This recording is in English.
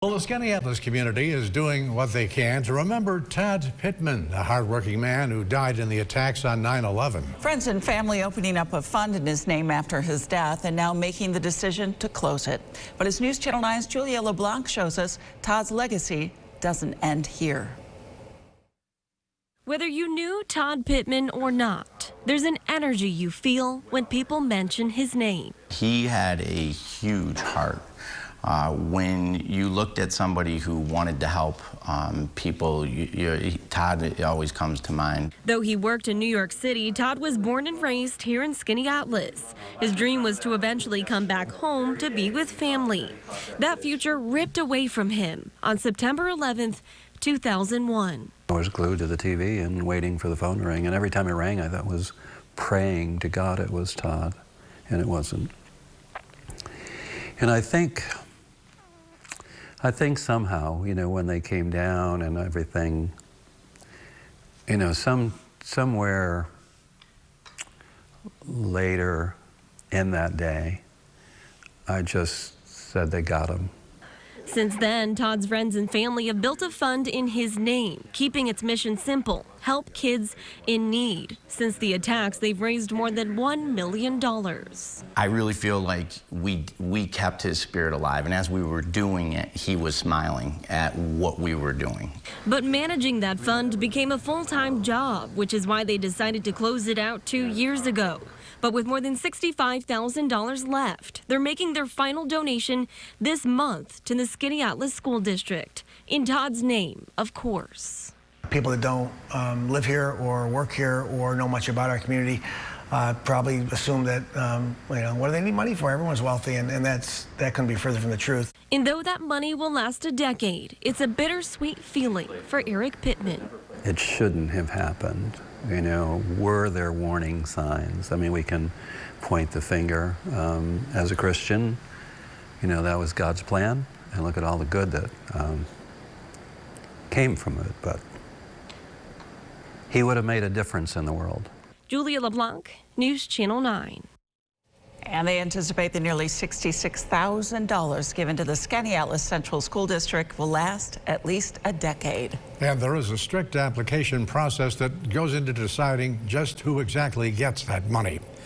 Well, the Skaneateles community is doing what they can to remember Todd Pittman, a hardworking man who died in the attacks on 9/11. Friends and family opening up a fund in his name after his death and now making the decision to close it. But as News Channel 9's Julia LeBlanc shows us, Todd's legacy doesn't end here. Whether you knew Todd Pittman or not, there's an energy you feel when people mention his name. He had a huge heart. When you looked at somebody who wanted to help people, Todd always comes to mind. Though he worked in New York City, Todd was born and raised here in Skaneateles. His dream was to eventually come back home to be with family. That future ripped away from him on September 11th, 2001. I was glued to the TV and waiting for the phone to ring, and every time it rang, I thought was praying to God it was Todd, and it wasn't. And I think somehow, when they came down and everything, somewhere later in that day, I just said they got him. Since then, Todd's friends and family have built a fund in his name, keeping its mission simple: help kids in need. Since the attacks, they've raised more than $1 million. I really feel like we kept his spirit alive, and as we were doing it, he was smiling at what we were doing. But managing that fund became a full-time job, which is why they decided to close it out 2 years ago. But with more than $65,000 left, they're making their final donation this month to the Skaneateles School District, in Todd's name, of course. People that don't live here or work here or know much about our community probably assume that, what do they need money for? Everyone's wealthy, and that couldn't be further from the truth. And though that money will last a decade, it's a bittersweet feeling for Eric Pittman. It shouldn't have happened. Were there warning signs? I mean, we can point the finger. As a Christian, that was God's plan, and look at all the good that came from it. But he would have made a difference in the world. Julia LeBlanc, News Channel 9. And they anticipate the nearly $66,000 given to the Skaneateles Central School District will last at least a decade. And there is a strict application process that goes into deciding just who exactly gets that money.